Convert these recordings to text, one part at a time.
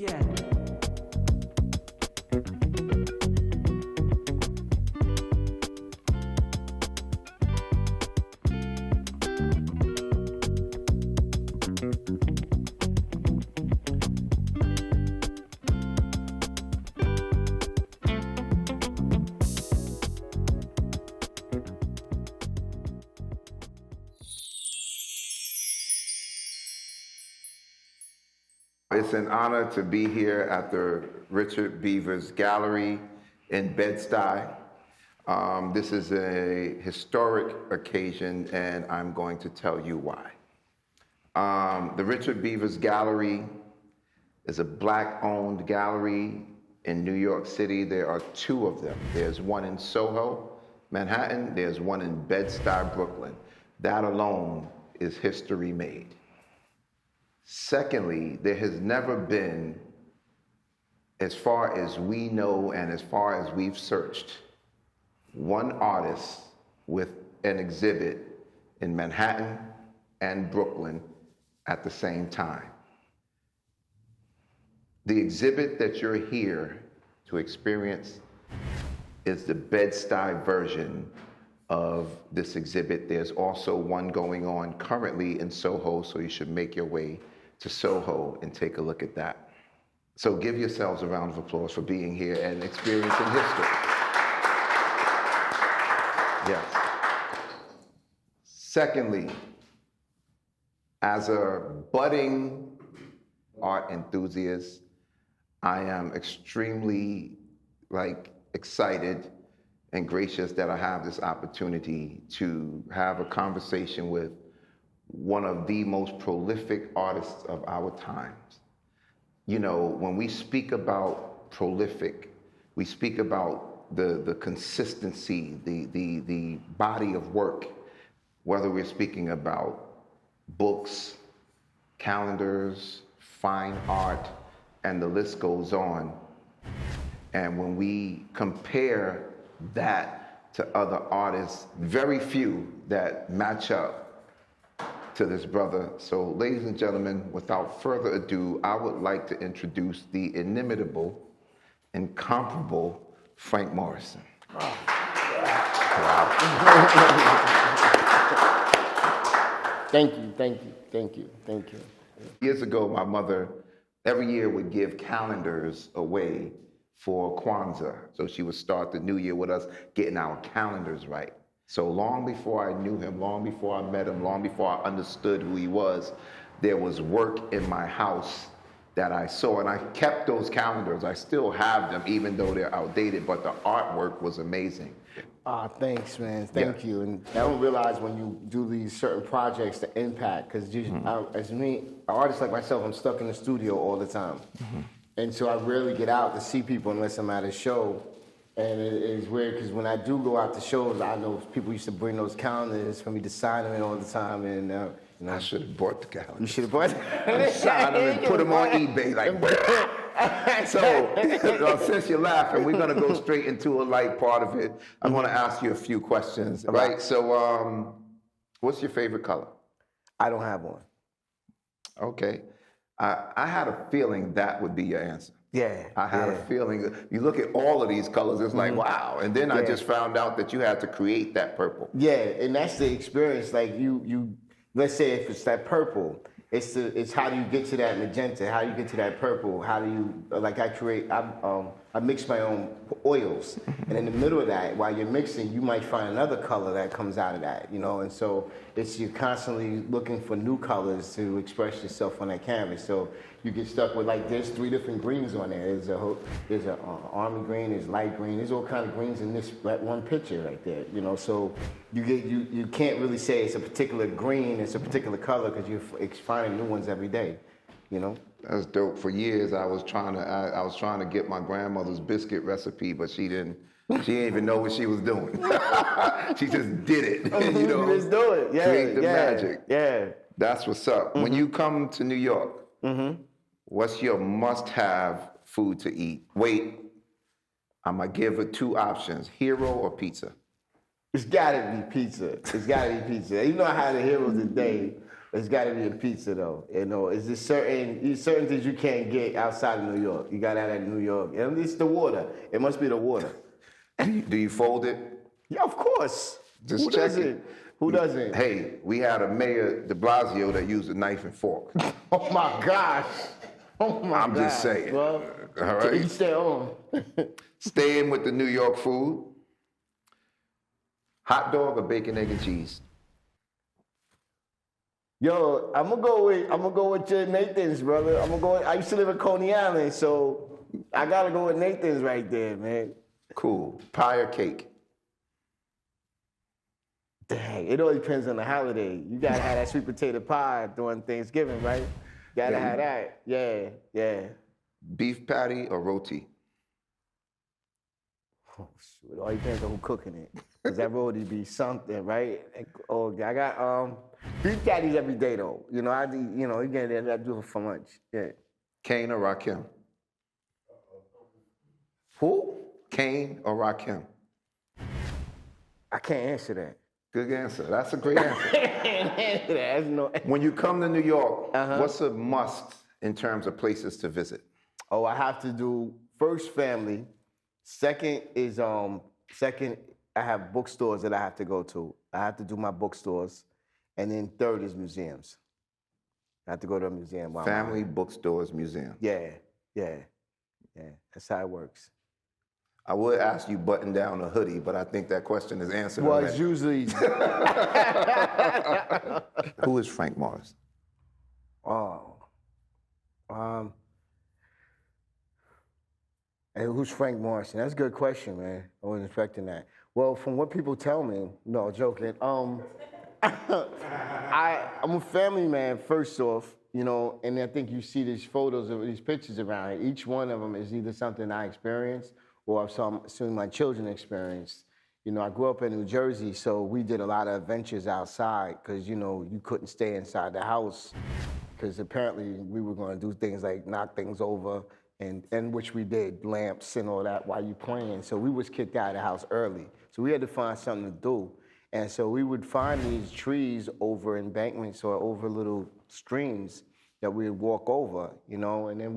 begin. It's an honor to be here at the Richard Beavers Gallery in Bed-Stuy. This is a historic occasion, and I'm going to tell you why. The Richard Beavers Gallery is a Black-owned gallery in New York City. There are two of them. There's one in Soho, Manhattan. There's one in Bed-Stuy, Brooklyn. That alone is history made. Secondly, there has never been, as far as we know and as far as we've searched, one artist with an exhibit in Manhattan and Brooklyn at the same time. The exhibit that you're here to experience is the Bed-Stuy version of this exhibit. There's also one going on currently in Soho, so you should make your way to Soho and take a look at that. So give yourselves a round of applause for being here and experiencing history. Yes. Secondly, as a budding art enthusiast, I am extremely excited and gracious that I have this opportunity to have a conversation with one of the most prolific artists of our times. You know, when we speak about prolific, we speak about the consistency, the body of work, whether we're speaking about books, calendars, fine art, and the list goes on. And when we compare that to other artists, very few that match up to this brother. So ladies and gentlemen, without further ado, I would like to introduce the inimitable, incomparable Frank Morrison. Oh. Wow. Thank you. Years ago, my mother every year would give calendars away for Kwanzaa. So she would start the new year with us getting our calendars right. So long before I knew him, long before I met him, long before I understood who he was, there was work in my house that I saw, and I kept those calendars. I still have them, even though they're outdated, but the artwork was amazing. Thanks, man. Thank you. And I don't realize when you do these certain projects, the impact, because as me, an artist like myself, I'm stuck in the studio all the time. And so I rarely get out to see people unless I'm at a show. And it is weird because when I do go out to shows, I know people used to bring those calendars for me to sign them in all the time. And you know, I should have bought the calendars. You should have bought them. Sign them and put them on eBay. So since you're laughing, we're going to go straight into a light part of it. I want to ask you a few questions. Right. So what's your favorite color? I don't have one. Okay. I had a feeling that would be your answer. Yeah. I had a feeling. You look at all of these colors, it's like, wow. And then I just found out that you had to create that purple. Yeah, and that's the experience. Like you let's say if it's that purple, it's how do you get to that magenta? How do you get to that purple? How do you, I mix my own oils. And in the middle of that, while you're mixing, you might find another color that comes out of that, you know? And so you're constantly looking for new colors to express yourself on that canvas. So you get stuck with there's 3 different greens on there. There's a army green, there's light green, there's all kinds of greens in that one picture right there, you know? So you can't really say it's a particular green, it's a particular color, because you're finding new ones every day, you know? That's dope. For years, I was trying to get my grandmother's biscuit recipe, but she didn't even know what she was doing. She just did it. You know, just do it. Yeah, create the magic. Yeah, that's what's up. When you come to New York, what's your must-have food to eat? Wait, I'm gonna give her 2 options: hero or pizza. It's gotta be pizza. You know I had a hero today. It's got to be a pizza though. You know, it's just certain things you can't get outside of New York. You got to have that in New York. And it's the water. It must be the water. Do you fold it? Yeah, of course. Just Who check doesn't? it. Who doesn't? Hey, we had a mayor, de Blasio, that used a knife and fork. Oh my gosh. Oh my gosh. I'm just saying. Well, all right. each their own. Staying with the New York food. Hot dog or bacon, egg, and cheese? Yo, I'm gonna go with your Nathan's, brother. I used to live in Coney Island, so I gotta go with Nathan's right there, man. Cool. Pie or cake? Dang, it all depends on the holiday. You gotta have that sweet potato pie during Thanksgiving, right? Gotta have that. Yeah. Beef patty or roti? Oh, shoot. It all depends on who cooking it. Cause that roti be something, right? Oh, I got beef patties every day though. You know, you get that I do it for lunch. Yeah. Kane or Rakim? Who? Kane or Rakim? I can't answer that. Good answer. That's a great answer. Can't answer that. That's no. When you come to New York, what's a must in terms of places to visit? Oh, I have to do first family. Second is I have bookstores that I have to go to. I have to do my bookstores. And then third is museums. I have to go to a museum. While Family, bookstores, museum. Yeah. That's how it works. I would ask you button down a hoodie, but I think that question is answered Well, already. it's usually. Who is Frank Morrison? And who's Frank Morrison? That's a good question, man. I wasn't expecting that. Well, from what people tell me, no, joking. I'm a family man, first off, you know, and I think you see these photos of these pictures around here. Each one of them is either something I experienced or something my children experienced. You know, I grew up in New Jersey, so we did a lot of adventures outside because, you know, you couldn't stay inside the house because apparently we were going to do things like knock things over, and which we did, lamps and all that while you playing. So we was kicked out of the house early. So we had to find something to do. And so we would find these trees over embankments or over little streams that we would walk over, you know, and then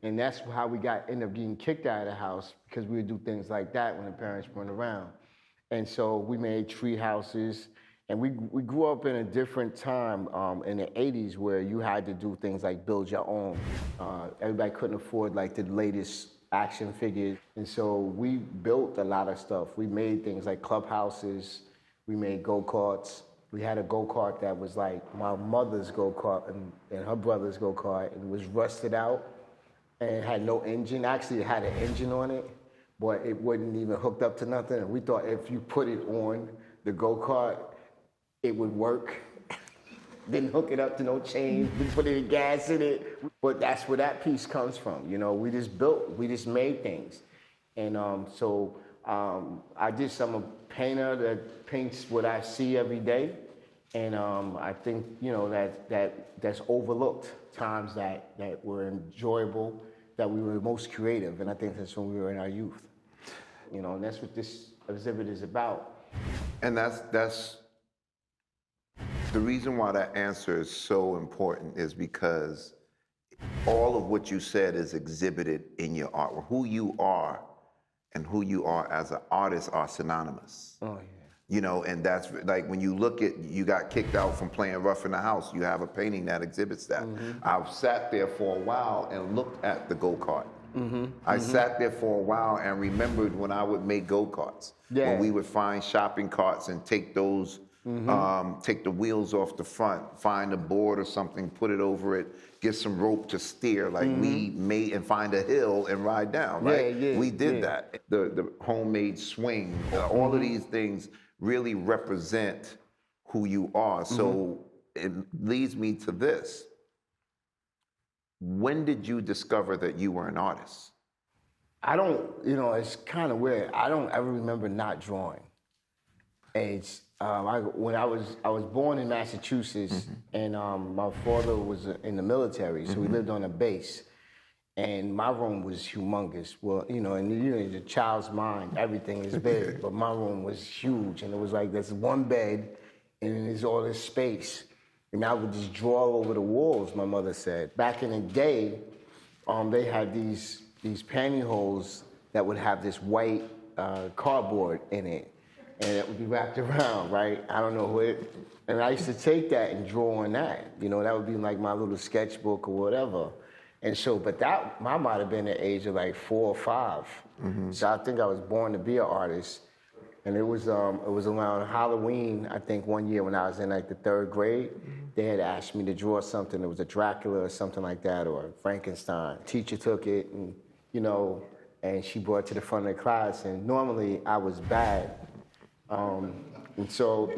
and that's how we ended up getting kicked out of the house because we would do things like that when the parents weren't around. And so we made tree houses, and we grew up in a different time in the 80s where you had to do things like build your own. Everybody couldn't afford like the latest action figures. And so we built a lot of stuff. We made things like clubhouses. We made go-karts. We had a go-kart that was like my mother's go-kart and her brother's go-kart, and it was rusted out and had no engine. Actually, it had an engine on it, but it wasn't even hooked up to nothing. And we thought if you put it on the go-kart, it would work. Didn't hook it up to no chain, didn't put any gas in it. But that's where that piece comes from. You know, we just made things. And I'm a painter that paints what I see every day. And I think, you know, that's overlooked times that were enjoyable, that we were most creative. And I think that's when we were in our youth. You know, and that's what this exhibit is about. And that's the reason why that answer is so important is because all of what you said is exhibited in your artwork. Who you are and who you are as an artist are synonymous. Oh, yeah. You know, and that's like when you look at, you got kicked out from playing Rough in the House, you have a painting that exhibits that. I've sat there for a while and looked at the go-kart. I sat there for a while and remembered when I would make go-karts. Yeah. When we would find shopping carts and take those, take the wheels off the front, find a board or something, put it over it, get some rope to steer, like we made, and find a hill and ride down, right? We did that. The homemade swing, all of these things really represent who you are. So it leads me to this. When did you discover that you were an artist? I don't, you know, it's kind of weird. I don't ever remember not drawing. It's, when I was born in Massachusetts, and my father was in the military, so we lived on a base, and my room was humongous. Well, you know, and you know, the child's mind, everything is big, but my room was huge, and it was like there's one bed, and there's all this space. And I would just draw all over the walls, my mother said. Back in the day, they had these pantyhose that would have this white cardboard in it, and it would be wrapped around, right? I don't know and I used to take that and draw on that. You know, that would be like my little sketchbook or whatever. And so, but that, I might have been the age of like 4 or 5. Mm-hmm. So I think I was born to be an artist. And it was around Halloween, I think one year when I was in like the 3rd grade, they had asked me to draw something. It was a Dracula or something like that, or Frankenstein. Teacher took it and, you know, and she brought it to the front of the class. And normally I was bad. And so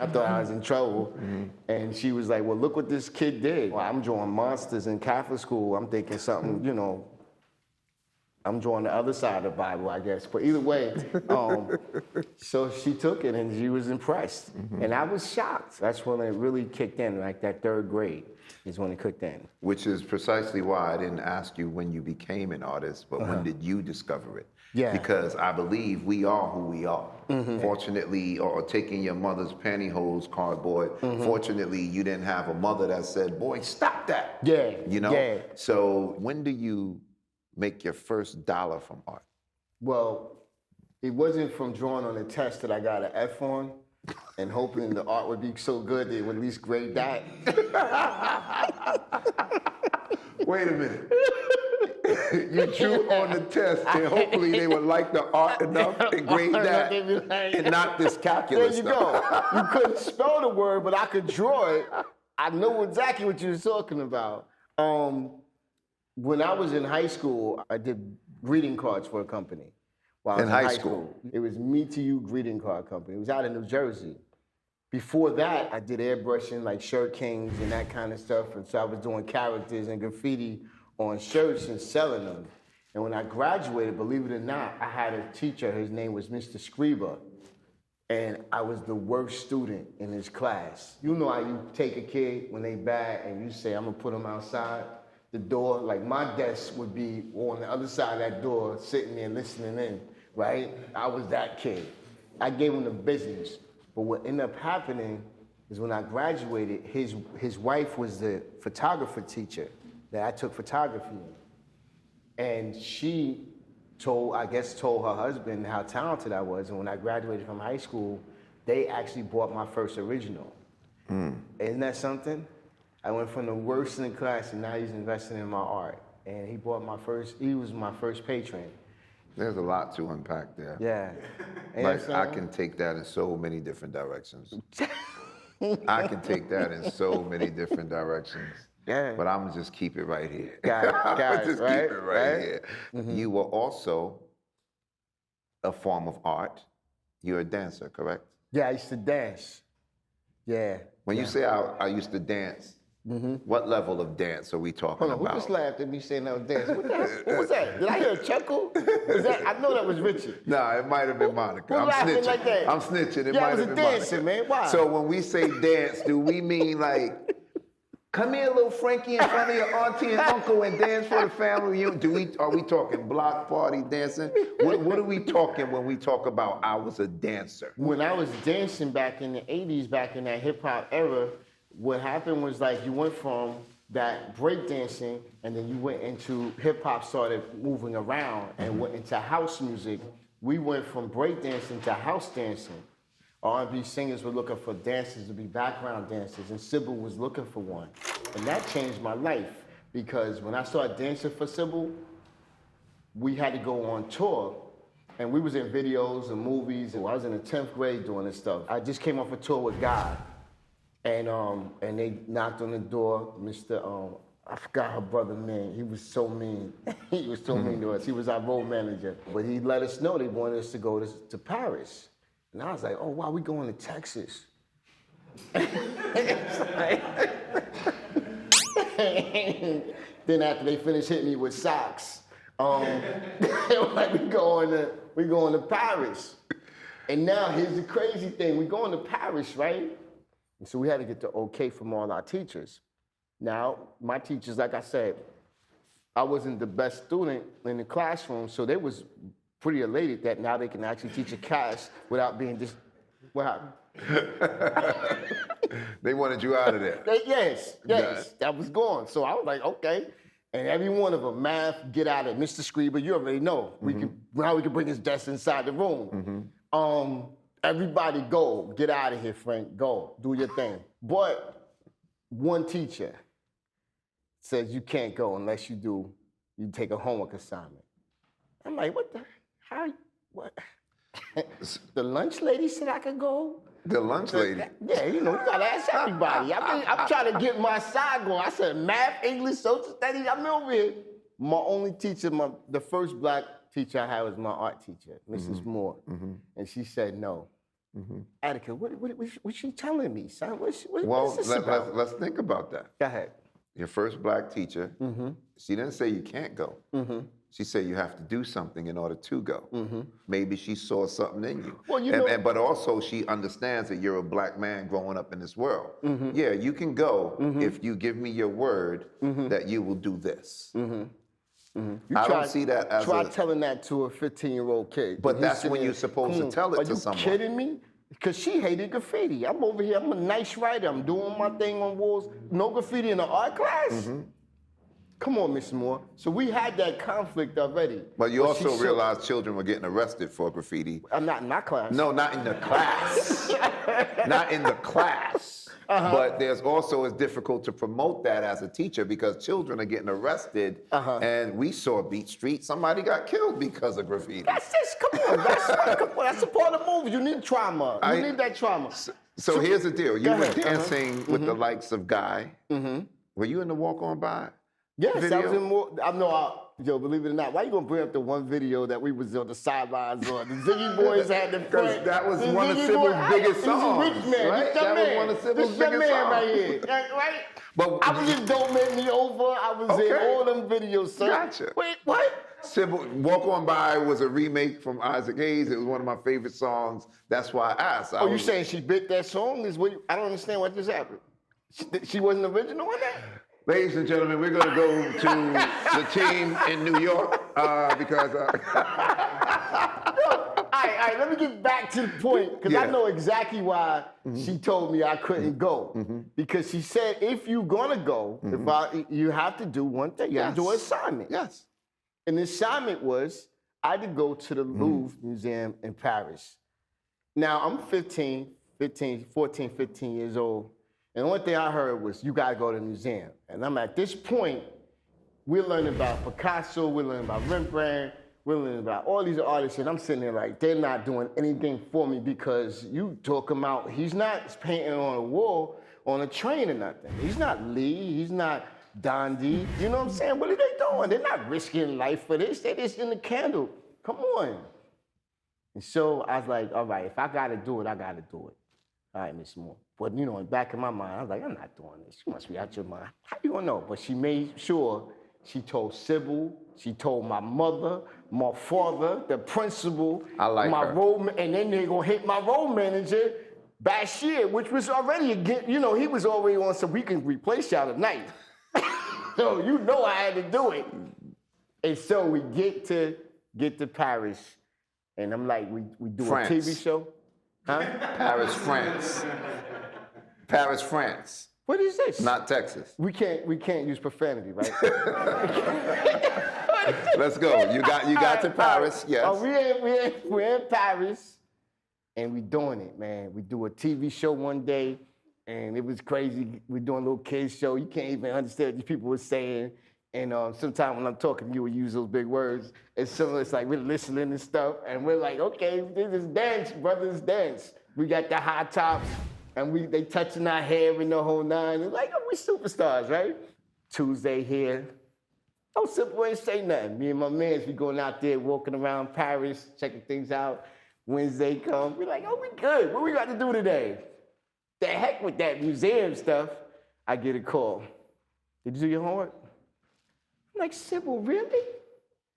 I thought I was in trouble. Mm-hmm. And she was like, well, look what this kid did. Well, I'm drawing monsters in Catholic school. I'm thinking something, you know, I'm drawing the other side of the Bible, I guess. But either way, so she took it and she was impressed. Mm-hmm. And I was shocked. That's when it really kicked in, like that 3rd grade is when it kicked in. Which is precisely why I didn't ask you when you became an artist, but when did you discover it? Yeah. Because I believe we are who we are. Mm-hmm. Fortunately, or taking your mother's pantyhose cardboard, fortunately, you didn't have a mother that said, boy, stop that. Yeah. You know? Yeah. So when do you make your first dollar from art? Well, it wasn't from drawing on a test that I got an F on and hoping the art would be so good they would at least grade that. Wait a minute. You drew on the test and hopefully they would like the art enough and grade that and not this calculus stuff. There you go. You couldn't spell the word, but I could draw it. I know exactly what you were talking about. When I was in high school, I did greeting cards for a company. While I was in high school. It was Me to You Greeting Card Company. It was out in New Jersey. Before that, I did airbrushing, like Shirt Kings and that kind of stuff. And so I was doing characters and graffiti on shirts and selling them. And when I graduated, believe it or not, I had a teacher. His name was Mr. Scriba. And I was the worst student in his class. You know how you take a kid when they bad and you say, I'm gonna put them outside the door? Like my desk would be on the other side of that door, sitting there listening in, right? I was that kid. I gave him the business. But what ended up happening is when I graduated, his wife was the photographer teacher that I took photography in. And she told her husband how talented I was. And when I graduated from high school, they actually bought my first original. Isn't that something? I went from the worst in the class and now he's investing in my art. And he was my first patron. There's a lot to unpack there. Yeah. Like I can take that in so many different directions. I can take that in so many different directions. Yeah. But I'm gonna just keep it right here. Got it, just right? Keep it right here. Mm-hmm. You were also a form of art. You're a dancer, correct? Yeah, I used to dance. Yeah. When you say I used to dance, what level of dance are we talking about? Who just laughed at me saying I was dancing? What was that? Did I hear a chuckle? I know that was Richard. No, it might have been Monica. I'm snitching. Like that? I'm snitching. It might have been Monica. I was a dancer, man. Why? So when we say dance, do we mean like, come here, little Frankie, in front of your auntie and uncle and dance for the family? Are we talking block party dancing? What are we talking when we talk about I was a dancer? When I was dancing back in the 80s, back in that hip hop era, what happened was like you went from that break dancing and then you went into hip hop, started moving around and went into house music. We went from break dancing to house dancing. R&B singers were looking for dancers to be background dancers, and Sybil was looking for one. And that changed my life because when I started dancing for Sybil, we had to go on tour. And we was in videos and movies. And I was in the 10th grade doing this stuff. I just came off a tour with God. And they knocked on the door. I forgot her brother's name. He was so mean. He was so mean to us. He was our road manager. But he let us know they wanted us to go to Paris. And I was like, oh, wow, we going to Texas. Then after they finished hitting me with socks, they were like, we going to Paris. And now here's the crazy thing. We going to Paris, right? And so we had to get the okay from all our teachers. Now, my teachers, like I said, I wasn't the best student in the classroom, so they was pretty elated that now they can actually teach a class without being What happened? They wanted you out of there. Yes, that was gone. So I was like, okay. And every one of them, math, get out of it. Mr. Screeber, you already know. Now we can bring his desk inside the room. Everybody go. Get out of here, Frank. Go. Do your thing. But one teacher says you can't go unless you take a homework assignment. I'm like, what the, how, what? The lunch lady said I could go? The lunch lady? Yeah, you gotta ask everybody. I'm trying to get my side going. I said math, English, social studies, I'm over here. My only teacher, the first black teacher I had was my art teacher, Mrs. Moore. And she said no. Attika, what's she telling me, son? What's this about? Let's think about that. Go ahead. Your first black teacher, she didn't say you can't go. She said you have to do something in order to go. Maybe she saw something in you. Well, but also she understands that you're a black man growing up in this world. Yeah, you can go if you give me your word that you will do this. I don't see that as Try telling that to a 15-year-old kid. But that's when you're supposed to tell it to someone. Are you kidding me? Because she hated graffiti. I'm over here, I'm a nice writer, I'm doing my thing on walls. No graffiti in the art class? Come on, Miss Moore. So we had that conflict already. But you also realized children were getting arrested for graffiti. I'm not in my class. No, not in the class. Not in the class. But there's also, it's difficult to promote that as a teacher because children are getting arrested. And we saw Beat Street, somebody got killed because of graffiti. That's just, come on, that's a part of the movie. You need trauma. You need that trauma. So here's the deal. You were dancing with the likes of Guy. Were you in the Walk On By? Yes, video? I was in more. Yo, believe it or not, why you gonna bring up the one video that we was on the sidelines on? The Ziggy Boys had the front. That was one of Sybil's biggest songs. He's a rich man. Right? That was one of Sybil's biggest songs. Right here. Right? But I was in Don't Make Me Over. I was in all them videos, sir. Gotcha. Wait, what? Sybil, Walk On By was a remake from Isaac Hayes. It was one of my favorite songs. That's why I asked. You saying she bit that song? I don't understand what just happened. She wasn't original on that? Ladies and gentlemen, we're going to go to the team in New York because... All right, let me get back to the point because I know exactly why she told me I couldn't go. Because she said, if you're going to go, you have to do one thing. You have to do an assignment. Yes. And the assignment was I had to go to the Louvre Museum in Paris. Now, I'm 14, 15 years old. And the only thing I heard was, you gotta go to the museum. And I'm at this point, we're learning about Picasso, we're learning about Rembrandt, we're learning about all these artists, and I'm sitting there like, they're not doing anything for me because you talk him out. He's not painting on a wall, on a train or nothing. He's not Lee, he's not Dondi. You know what I'm saying? What are they doing? They're not risking life for this. They're just in the candle. Come on. And so I was like, all right, if I gotta do it, I gotta do it. All right, Miss Moore. But, in the back of my mind, I was like, I'm not doing this. You must be out your mind. How you gonna know? But she made sure she told Sybil, she told my mother, my father, the principal, my role, and then they're gonna hit my role manager, Bashir, which was already, he was already on so we can replace y'all tonight. So I had to do it. And so we get to Paris, and I'm like, we do France. A TV show. Huh? Paris, France. Paris, France. What is this? Not Texas. We can't use profanity, right? Let's go. You got to Paris, yes. We're in Paris, and we doing it, man. We do a TV show one day, and it was crazy. We're doing a little kids show. You can't even understand what these people were saying. And sometimes when I'm talking to you, we use those big words. And so it's like we're listening and stuff, and we're like, okay, this is dance, brothers, dance. We got the high tops, and they touching our hair and the whole nine. It's like, we superstars, right? Tuesday here. No simple ain't say nothing. Me and my mans, we going out there walking around Paris, checking things out. Wednesday come, we're like, we good. What we got to do today? The heck with that museum stuff. I get a call. Did you do your homework? I'm like, Sybil, really?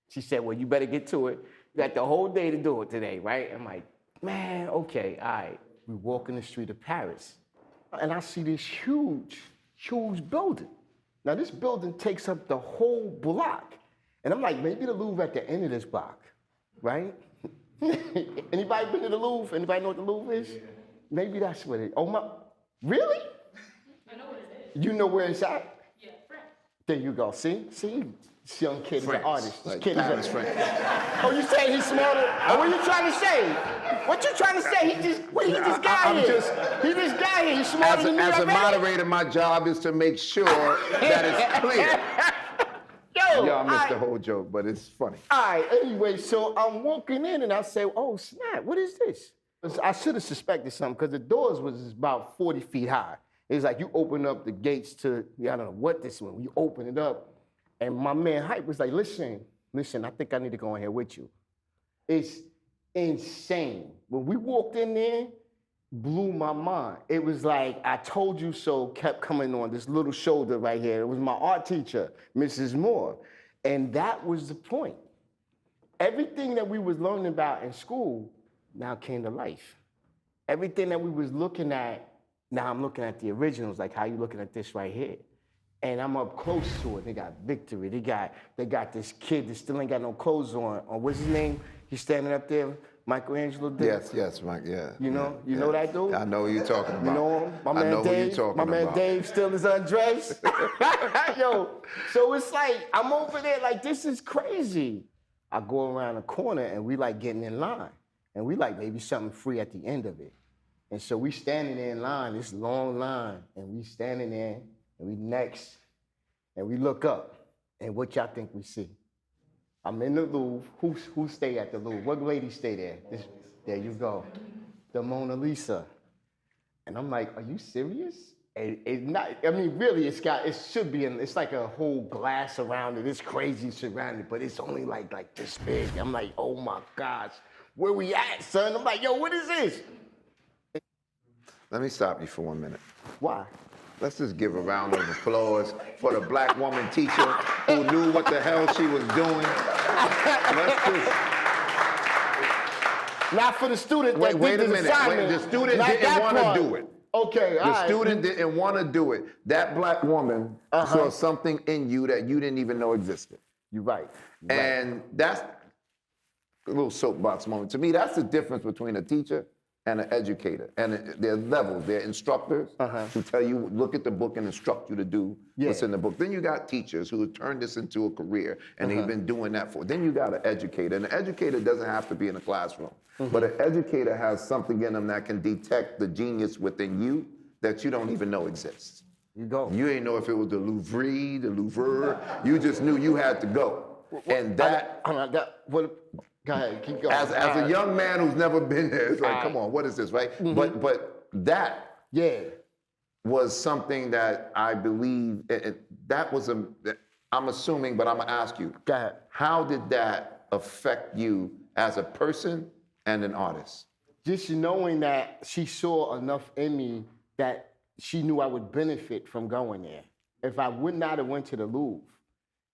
She said, well, you better get to it. You got the whole day to do it today, right? I'm like, man, okay, all right. We walk in the street of Paris, and I see this huge, huge building. Now, this building takes up the whole block. And I'm like, maybe the Louvre at the end of this block, right? Anybody been to the Louvre? Anybody know what the Louvre is? maybe that's what it. Oh my, really? I know what it is. You know where it's at? Yeah, Frank. There you go. See, this young kid is an France, artist. This like kid is Paris, a. France. Oh, you saying he's smarter? Oh, what you trying to say? What you trying to say? He just got here. He just got here. He's smarter than me. As a already? moderator, my job is to make sure that it's clear. Yo, Y'all missed the whole joke, but it's funny. All right, anyway, so I'm walking in and I say, oh, snap, what is this? I should have suspected something because the doors was about 40 feet high. It's like you open up the gates to, I don't know what this one, you open it up, and my man Hype was like, listen, I think I need to go in here with you. It's insane. When we walked in there, blew my mind. It was like, I told you so kept coming on this little shoulder right here. It was my art teacher, Mrs. Moore. And that was the point. Everything that we was learning about in school now came to life. Everything that we was looking at, now I'm looking at the originals, like how you looking at this right here. And I'm up close to it. They got Victory. They got this kid that still ain't got no clothes on. What's his name? He's standing up there. Michelangelo did. Yes, Mike, yeah. You know, you know that dude? I know who you're talking about. You know him? My man I know Dave, who you're talking my man about. Dave still is undressed. Yo, so it's like, I'm over there like, this is crazy. I go around the corner and we like getting in line. And we like maybe something free at the end of it. And so we standing there in line, this long line, and we standing there and we next, and we look up, and what y'all think we see? I'm in the Louvre. Who stay at the Louvre? What lady stay there? There you go. The Mona Lisa. And I'm like, are you serious? And it's not, I mean, really, it should be, it's like a whole glass around it. It's crazy surrounded, but it's only like this big. I'm like, oh my gosh, where we at, son? I'm like, yo, what is this? Let me stop you for 1 minute. Why? Let's just give a round of applause for the black woman teacher who knew what the hell she was doing. Let's just... Not for the student that Wait did a this minute. assignment. The student Not didn't that want to part. do it. Okay, all The right. student didn't want to do it. That black woman saw something in you that you didn't even know existed. You're right. And that's a little soapbox moment. To me, that's the difference between a teacher and an educator. And there are levels. There are instructors who tell you, look at the book and instruct you to do what's in the book. Then you got teachers who have turned this into a career, and they've been doing that for. Then you got an educator. And an educator doesn't have to be in a classroom. But an educator has something in them that can detect the genius within you that you don't even know exists. You go. You ain't know if it was the Louvre, the Louvre. You just knew you had to go. And that... Go ahead, keep going. As a young man who's never been there, it's like, come on, what is this, right? But that was something that I believe, I'm assuming, but I'm gonna ask you, Go ahead. how did that affect you as a person and an artist? Just knowing that she saw enough in me that she knew I would benefit from going there. If I would not have went to the Louvre,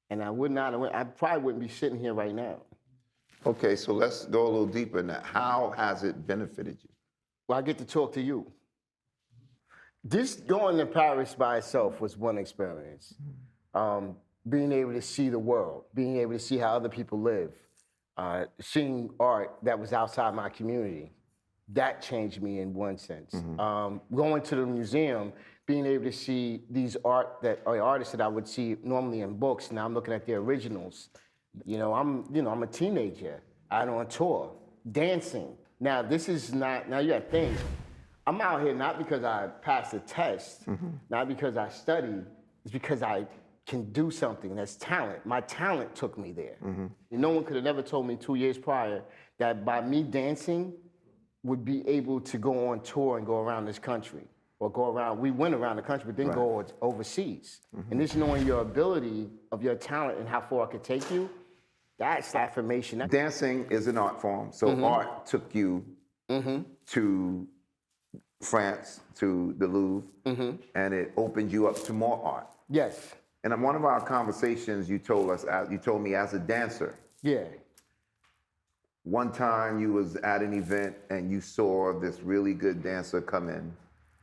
and I probably wouldn't be sitting here right now. Okay, so let's go a little deeper in that. How has it benefited you? Well, I get to talk to you. Just going to Paris by itself was one experience. Being able to see the world, being able to see how other people live, seeing art that was outside my community, that changed me in one sense. Going to the museum, being able to see these artists that I would see normally in books, now I'm looking at their originals. I'm a teenager out on tour, dancing. Now this is not, now you gotta think, I'm out here not because I passed a test, not because I studied, it's because I can do something that's talent. My talent took me there. No one could have never told me 2 years prior that by me dancing would be able to go on tour and go around this country. Or go around, we went around the country, but then go overseas. And just knowing your ability of your talent and how far it could take you, that's affirmation. Dancing is an art form, so art took you to France, to the Louvre, and it opened you up to more art. Yes. And in one of our conversations, you told me as a dancer. Yeah. One time you was at an event and you saw this really good dancer come in.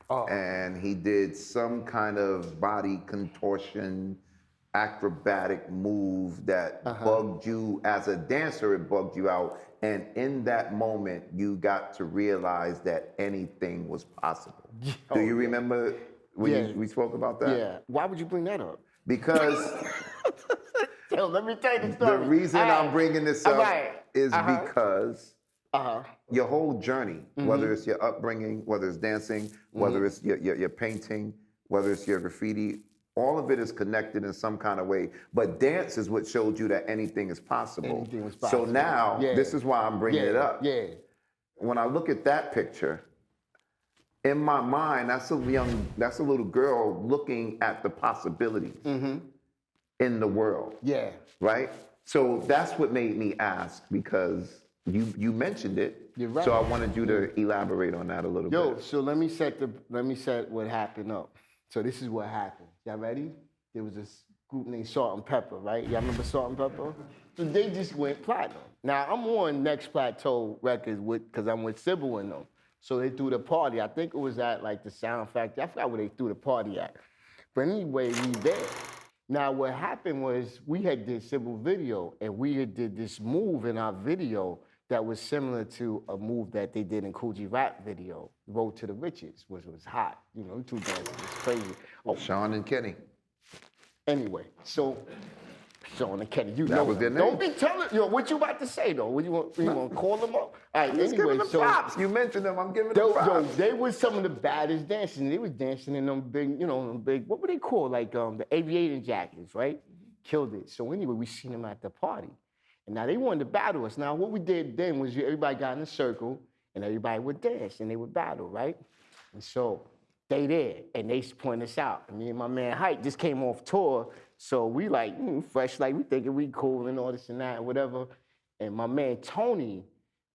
And he did some kind of body contortion acrobatic move that bugged you as a dancer, it bugged you out. And in that moment, you got to realize that anything was possible. Do you remember when we spoke about that? Yeah. Why would you bring that up? Because Yo, let me tell you the story. the reason I'm bringing this up is because your whole journey, whether it's your upbringing, whether it's dancing, whether it's your painting, whether it's your graffiti, all of it is connected in some kind of way. But dance is what showed you that anything is possible. Anything was possible. So now, this is why I'm bringing it up. Yeah. When I look at that picture, in my mind, that's a little girl looking at the possibilities in the world. Yeah. Right? So that's what made me ask, because you mentioned it. You're right. So I wanted you to elaborate on that a little bit. So let me set what happened up. So this is what happened. Y'all ready? There was this group named Salt and Pepper, right? Y'all remember Salt and Pepper? So they just went platinum. Now I'm on Next Plateau Records because I'm with Sybil and them. So they threw the party. I think it was at like the Sound Factory. I forgot where they threw the party at. But anyway, we there. Now what happened was we had did Sybil video, and we had did this move in our video that was similar to a move that they did in Coogee Rap video, Road to the Riches, which was hot. You know, two dancers, it's crazy. Oh, Sean and Kenny. anyway, so Sean and Kenny, you That know was them. their name. Don't be telling, what you about to say though? What you want to call them up? All right, I'm just anyway, giving them props. You mentioned them. I'm giving them props. they were some of the baddest dancers. And they was dancing in them big, what were they called? Like the aviator jackets, right? Killed it. So anyway, we seen them at the party. And now they wanted to battle us. Now what we did then was everybody got in a circle and everybody would dance and they would battle, right? And so they did, and they point us out. And me and my man Hype just came off tour, so we like, fresh, like we thinking we cool and all this and that and whatever. And my man Tony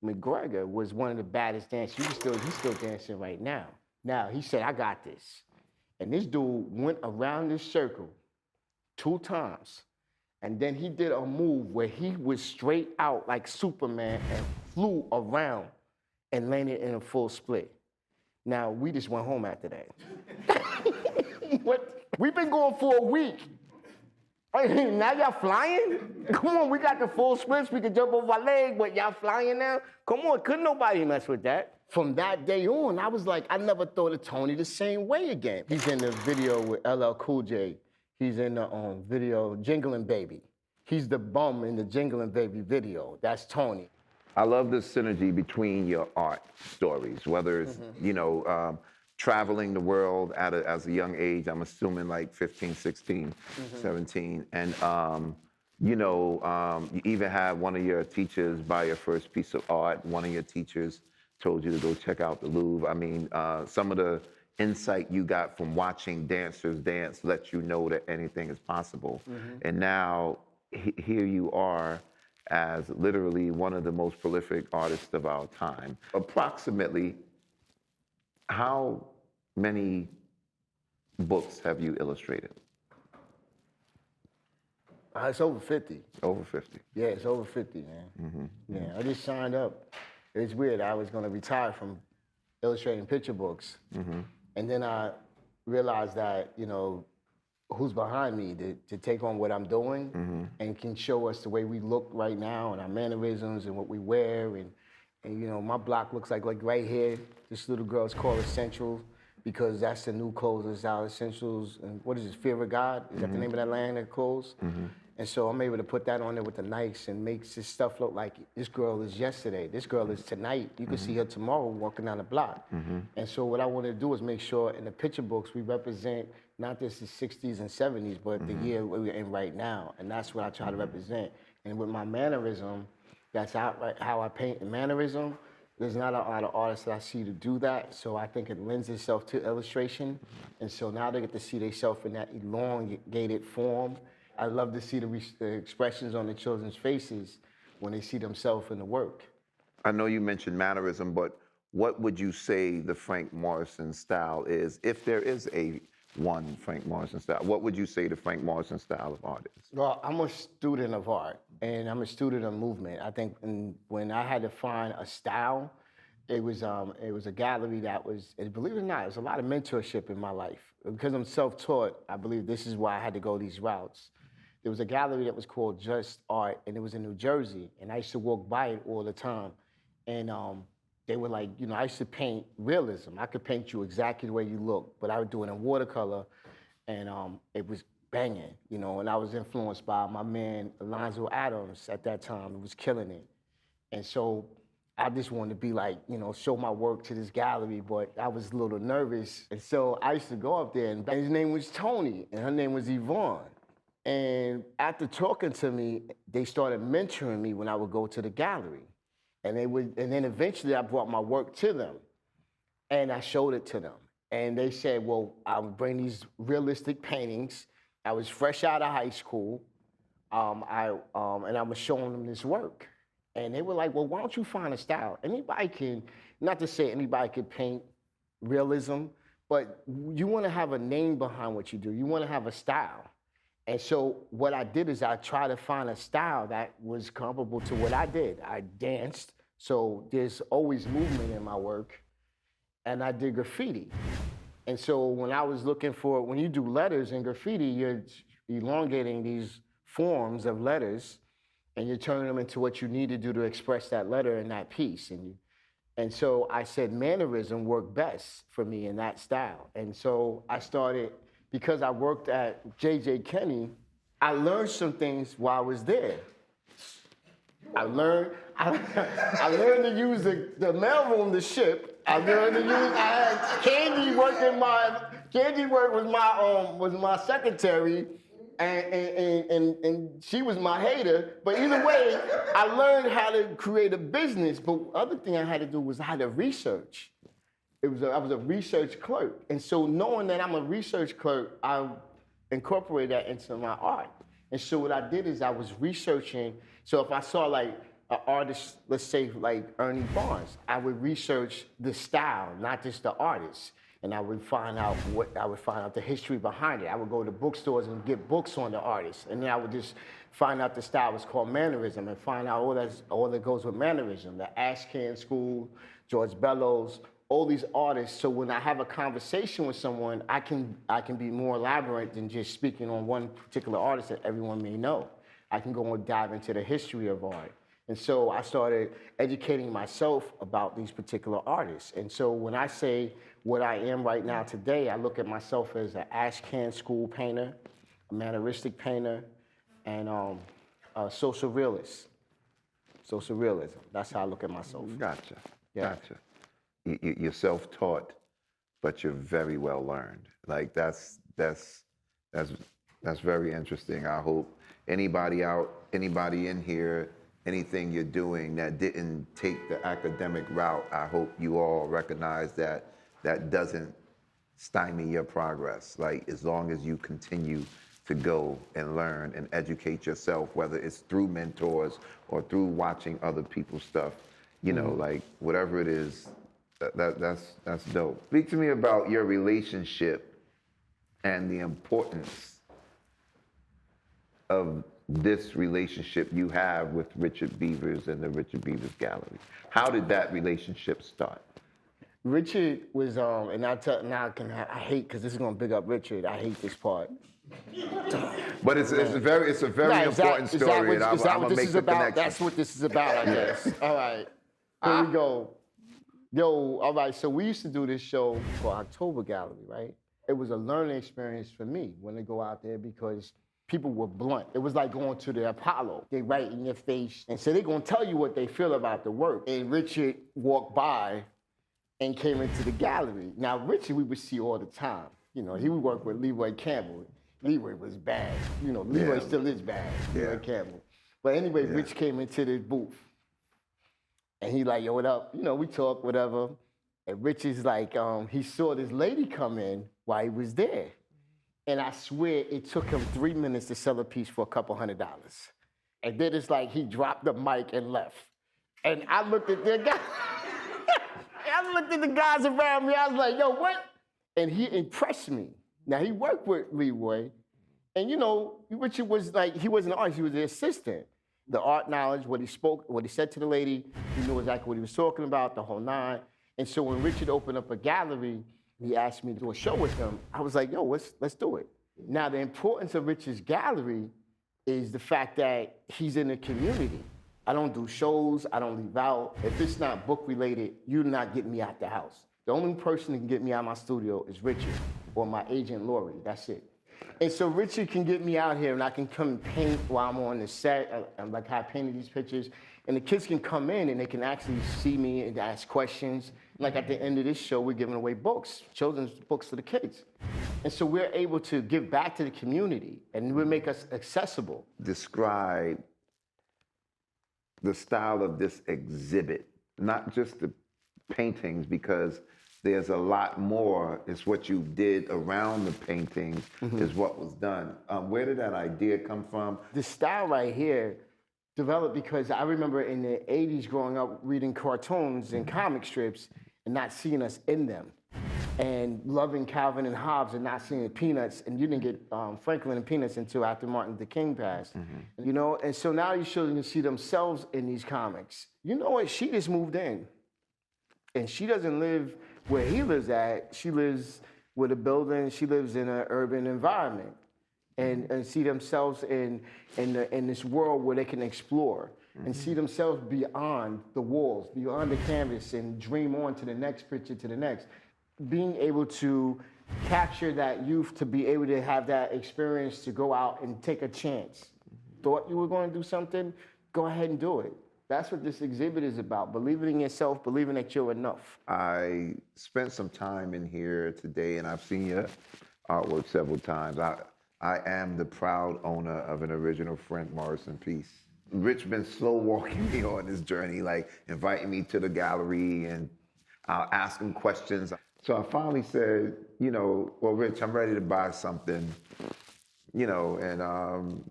McGregor was one of the baddest dancers. He's still dancing right now. Now, he said, I got this. And this dude went around this circle 2 times. And then he did a move where he was straight out like Superman and flew around and landed in a full split. Now, we just went home after that. What? We've been going for a week. Now y'all flying? Come on, we got the full splits. We can jump over our leg, but y'all flying now? Come on, couldn't nobody mess with that. From that day on, I was like, I never thought of Tony the same way again. He's in the video with LL Cool J. He's in the video Jingling Baby. He's the bum in the Jingling Baby video. That's Tony. I love the synergy between your art stories, whether it's, traveling the world as a young age, I'm assuming like 15, 16, 17. And, you even had one of your teachers buy your first piece of art. One of your teachers told you to go check out the Louvre. I mean, some of the insight you got from watching dancers dance lets you know that anything is possible. And now here you are as literally one of the most prolific artists of our time. Approximately, how many books have you illustrated? It's over 50. Over 50. Yeah, it's over 50, man. Yeah, I just signed up. It's weird. I was going to retire from illustrating picture books. And then I realized that, who's behind me to take on what I'm doing and can show us the way we look right now and our mannerisms and what we wear. And my block looks like right here. This little girl's called Essentials because that's the new clothes that's out, Essentials. And what is it, Fear of God? Is that the name of that line, that clothes? And so I'm able to put that on there with the Nikes and makes this stuff look like this girl is yesterday. This girl is tonight. You can see her tomorrow walking down the block. And so what I want to do is make sure in the picture books we represent not just the 60s and 70s, but the year we're in right now. And that's what I try to represent. And with my mannerism, that's how I paint the mannerism. There's not a lot of artists that I see to do that, so I think it lends itself to illustration. And so now they get to see themselves in that elongated form. I love to see the expressions on the children's faces when they see themselves in the work. I know you mentioned mannerism, but what would you say the Frank Morrison style is, if there is one Frank Morrison style? What would you say the Frank Morrison style of art is? Well, I'm a student of art, and I'm a student of movement. I think when I had to find a style, it was a gallery that was, and believe it or not, there's a lot of mentorship in my life. Because I'm self-taught, I believe this is why I had to go these routes. there was a gallery that was called Just Art, and it was in New Jersey, and I used to walk by it all the time. And they were like, I used to paint realism. I could paint you exactly the way you look, but I would do it in watercolor, and it was banging, and I was influenced by my man, Alonzo Adams, at that time. It was killing it. And so I just wanted to be like, show my work to this gallery, but I was a little nervous. And so I used to go up there, and his name was Tony, and her name was Yvonne. And after talking to me, they started mentoring me when I would go to the gallery. And then eventually I brought my work to them, and I showed it to them. And they said, well, I would bring these realistic paintings. I was fresh out of high school, and I was showing them this work. And they were like, well, why don't you find a style? Anybody can, not to say anybody can paint realism, but you want to have a name behind what you do. You want to have a style. And so what I did is I tried to find a style that was comparable to what I did. I danced, so there's always movement in my work, and I did graffiti. And so when I was looking for, when you do letters in graffiti, you're elongating these forms of letters, and you're turning them into what you need to do to express that letter in that piece. And so I said mannerism worked best for me in that style. And so I started, because I worked at J.J. Kenney, I learned some things while I was there. I learned to use the mailroom to ship. I had Candy was my secretary, and she was my hater. But either way, I learned how to create a business. But the other thing I had to do was I had to research. I was a research clerk. And so knowing that I'm a research clerk, I incorporated that into my art. And so what I did is I was researching. So if I saw like an artist, let's say like Ernie Barnes, I would research the style, not just the artist. And I would find out the history behind it. I would go to bookstores and get books on the artist. And then I would just find out the style was called mannerism and find out all that goes with mannerism. The Ashcan School, George Bellows, all these artists. So when I have a conversation with someone, I can be more elaborate than just speaking on one particular artist that everyone may know. I can go and dive into the history of art. And so I started educating myself about these particular artists. And so when I say what I am right now today, I look at myself as an Ashcan School painter, a manneristic painter, and a social realist. Social realism. That's how I look at myself. Gotcha. Yeah. Gotcha. You're self-taught, but you're very well learned. Like that's very interesting. I hope anybody in here, anything you're doing that didn't take the academic route, I hope you all recognize that doesn't stymie your progress. Like as long as you continue to go and learn and educate yourself, whether it's through mentors or through watching other people's stuff, like whatever it is, that's dope. Speak to me about your relationship and the importance of this relationship you have with Richard Beavers and the Richard Beavers Gallery. How did that relationship start? Richard was, and I hate, because this is going to big up Richard, I hate this part. But it's a very important story, and I'm going to make the connection. That's what this is about, I guess. All right, here we go. Yo, all right, so we used to do this show for October Gallery, right? It was a learning experience for me when they go out there because people were blunt. It was like going to the Apollo. They write in your face, and so they're going to tell you what they feel about the work. And Richard walked by and came into the gallery. Now, Richard, we would see all the time. He would work with Leroy Campbell. Leroy was bad. Leroy still is bad, Leroy Campbell. But anyway, Rich came into the booth. And he like, yo, what up? We talk, whatever. And Rich is like, he saw this lady come in while he was there. And I swear it took him 3 minutes to sell a piece for $200. And then it's like he dropped the mic and left. And I looked at the guy. I looked at the guys around me. I was like, yo, what? And he impressed me. Now, he worked with Leroy. And, Richard was like, he wasn't an artist. He was the assistant. The art knowledge, what he spoke, what he said to the lady, he knew exactly what he was talking about, the whole nine. And so when Richard opened up a gallery, he asked me to do a show with him. I was like, yo, let's do it. Now, the importance of Richard's gallery is the fact that he's in the community. I don't do shows, I don't leave out. If it's not book related, you're not getting me out the house. The only person that can get me out of my studio is Richard or my agent Lori, that's it. And so Richard can get me out here and I can come and paint while I'm on the set, like how I painted these pictures. And the kids can come in and they can actually see me and ask questions. Like at the end of this show, we're giving away books, children's books to the kids. And so we're able to give back to the community and we make us accessible. Describe the style of this exhibit, not just the paintings, because there's a lot more. It's what you did around the paintings is what was done. Where did that idea come from? The style right here developed because I remember in the 80s growing up reading cartoons and comic strips and not seeing us in them. And loving Calvin and Hobbes and not seeing Peanuts, and you didn't get Franklin and Peanuts until after Martin Luther King passed. You know, and so now your children can see themselves in these comics. You know what? She just moved in. And she doesn't live where he lives at. She lives with a building. She lives in an urban environment, and see themselves in this world where they can explore and see themselves beyond the walls, beyond the canvas, and dream on to the next picture, to the next. Being able to capture that youth, to be able to have that experience, to go out and take a chance. Thought you were going to do something? Go ahead and do it. That's what this exhibit is about, believing in yourself, believing that you're enough. I spent some time in here today, and I've seen your artwork several times. I am the proud owner of an original Frank Morrison piece. Rich been slow walking me on this journey, like inviting me to the gallery, and I'll ask him questions. So I finally said, you know, well, Rich, I'm ready to buy something, you know, and I'm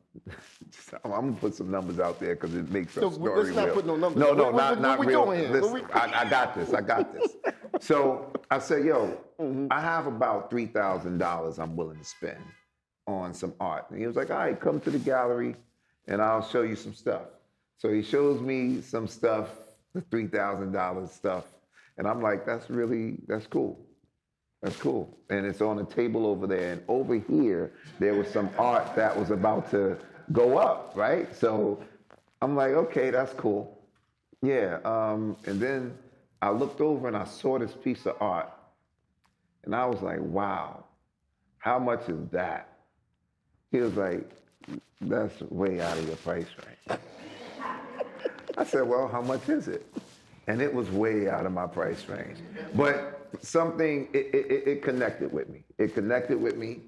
gonna put some numbers out there because it makes our story let's not real. put no numbers. No, What not we real. doing here? Listen, I got this. So I said, yo, I have about $3,000 I'm willing to spend on some art. And he was like, all right, come to the gallery and I'll show you some stuff. So he shows me some stuff, the $3,000 stuff. And I'm like, that's cool. That's cool. And it's on a table over there. And over here, there was some art that was about to go up, right? So I'm like, okay, that's cool. Yeah. And then I looked over and I saw this piece of art. And I was like, wow, how much is that? He was like, that's way out of your price range. I said, well, how much is it? And it was way out of my price range. But something, it connected with me. It connected with me.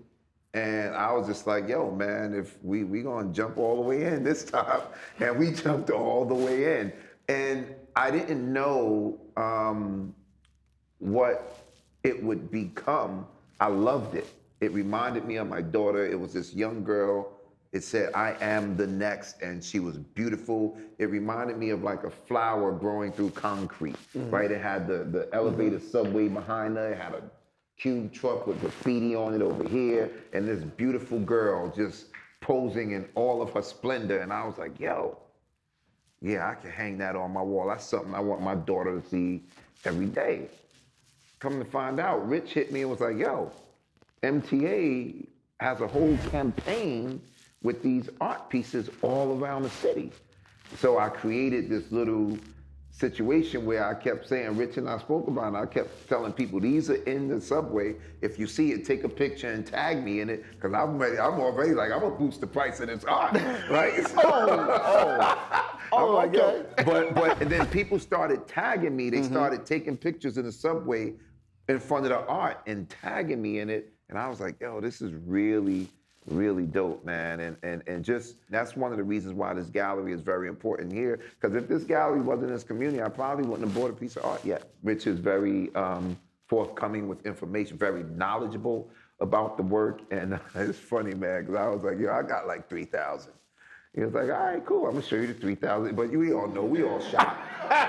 And I was just like, yo, man, if we gonna jump all the way in this time. And we jumped all the way in. And I didn't know what it would become. I loved it. It reminded me of my daughter. It was this young girl. It said, I am the next, and she was beautiful. It reminded me of like a flower growing through concrete, right? It had the elevated subway behind her. It had a cube truck with graffiti on it over here, and this beautiful girl just posing in all of her splendor. And I was like, yo, yeah, I can hang that on my wall. That's something I want my daughter to see every day. Come to find out, Rich hit me and was like, yo, MTA has a whole campaign with these art pieces all around the city. So I created this little situation where I kept saying, Rich and I spoke about it, I kept telling people, these are in the subway. If you see it, take a picture and tag me in it, because I'm already like, I'm gonna boost the price of this art, right? Okay. But and then people started tagging me. They started taking pictures in the subway in front of the art and tagging me in it. And I was like, yo, this is really dope, man. And just, that's one of the reasons why this gallery is very important here. Because if this gallery wasn't in this community, I probably wouldn't have bought a piece of art yet. Rich is very forthcoming with information, very knowledgeable about the work. And it's funny, man, because I was like, yo, I got like 3,000. He was like, all right, cool, I'm gonna show you the 3,000. But we all know, we all shop.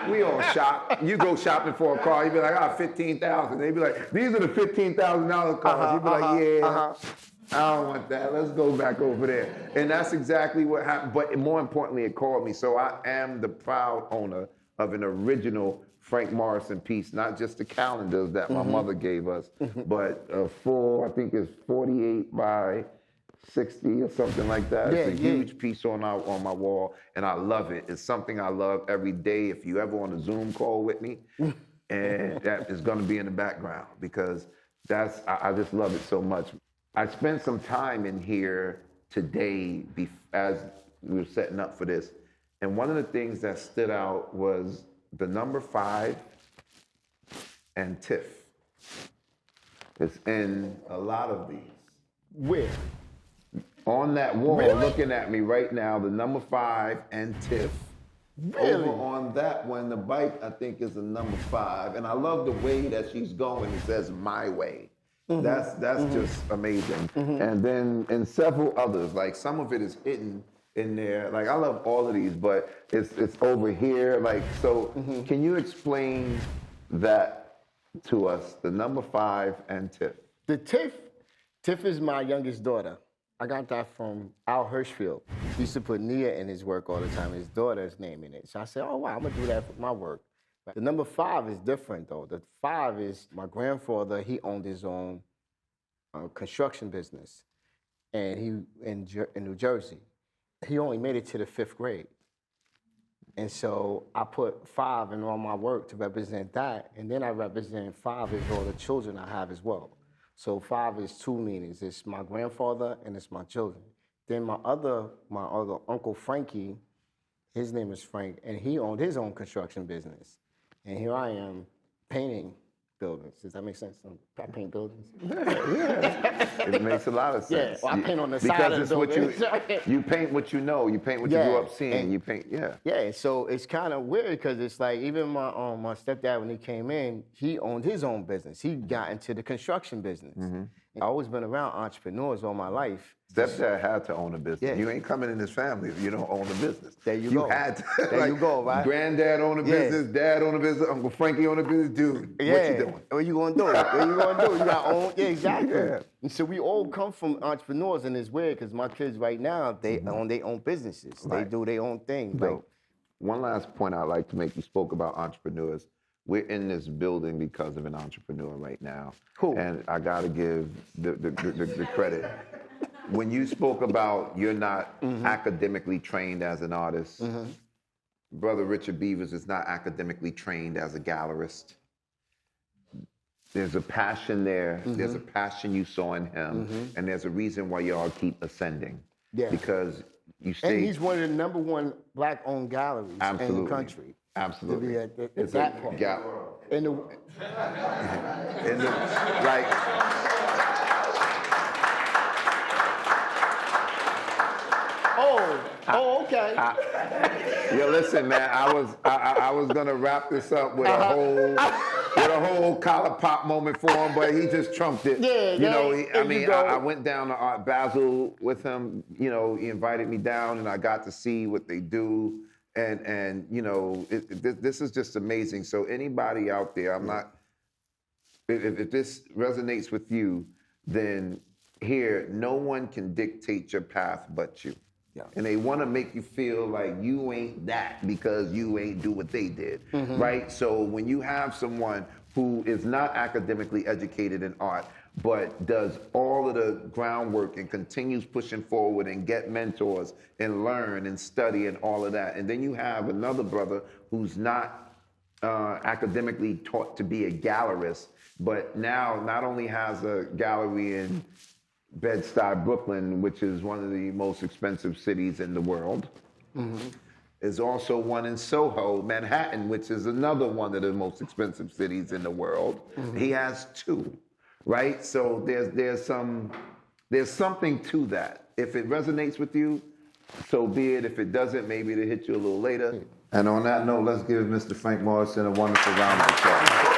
We all shop. You go shopping for a car, you be like, 15,000. They be like, these are the $15,000 cars. You be like, yeah, I don't want that. Let's go back over there. And that's exactly what happened. But more importantly, it called me. So I am the proud owner of an original Frank Morrison piece, not just the calendars that my mother gave us, but a full, I think it's 48 by 60 or something like that. Yeah, It's a huge piece on my wall, and I love it. It's something I love every day. If you ever on a Zoom call with me, and that is going to be in the background because I just love it so much. I spent some time in here today as we were setting up for this, and one of the things that stood out was the number 5 and TIFF. It's in a lot of these. Where? On that wall, Really? looking at me right now, the number 5 and TIFF. Really? Over on that one, the bike, I think, is a number 5. And I love the way that she's going. It says, my way. That's just amazing. And then in several others, like some of it is hidden in there. Like I love all of these, but it's over here. Like, so can you explain that to us, the number 5 and TIFF? The Tiff is my youngest daughter. I got that from Al Hirschfield. He used to put Nia in his work all the time, his daughter's name in it. So I said, oh, wow, I'm going to do that for my work. The number 5 is different, though. The 5 is my grandfather. He owned his own construction business, and he in New Jersey. He only made it to the 5th grade. And so I put 5 in all my work to represent that, and then I represent 5 as all the children I have as well. So 5 is 2 meanings. It's my grandfather and it's my children. Then my other Uncle Frankie, his name is Frank, and he owned his own construction business. And here I am painting buildings. Does that make sense? I paint buildings. Yeah. It makes a lot of sense. Yeah, well, I paint on the side of the building. Because you paint what you know. You paint what you grew up seeing. You paint, Yeah, so it's kind of weird because it's like even my stepdad, when he came in, he owned his own business. He got into the construction business. I've always been around entrepreneurs all my life. Stepdad had to own a business. Yeah. You ain't coming in this family if you don't own a business. There you go. You had to. There you go, right? Granddad owned a business, Dad owned a business, Uncle Frankie owned a business. Dude, what you doing? What you gonna do? What you gonna do? You got own. Yeah, exactly. Yeah. And so we all come from entrepreneurs, and it's weird because my kids right now they own their own businesses. Right. They do their own thing. Like, one last point I'd like to make. You spoke about entrepreneurs. We're in this building because of an entrepreneur right now. Who? And I got to give the credit. When you spoke about you're not academically trained as an artist, Brother Richard Beavers is not academically trained as a gallerist. There's a passion there. There's a passion you saw in him. And there's a reason why y'all keep ascending. Yeah. Because you stay. And he's one of the #1 Black-owned galleries in the country. Absolutely. To be at that point. In the like. Oh, okay. Yeah, listen, man. I was gonna wrap this up with a whole collar pop moment for him, but he just trumped it. Yeah, I went down to Art Basel with him. You know, he invited me down, and I got to see what they do. And you know, this is just amazing. So anybody out there, if this resonates with you, then here, no one can dictate your path but you. Yeah. And they want to make you feel like you ain't that because you ain't do what they did, right? So when you have someone who is not academically educated in art, but does all of the groundwork and continues pushing forward and get mentors and learn and study and all of that. And then you have another brother who's not academically taught to be a gallerist, but now not only has a gallery in Bed-Stuy, Brooklyn, which is one of the most expensive cities in the world. There's also one in Soho, Manhattan, which is another one of the most expensive cities in the world. He has 2. Right? So there's something to that. If it resonates with you, so be it. If it doesn't, maybe it'll hit you a little later. And on that note, let's give Mr. Frank Morrison a wonderful round of applause.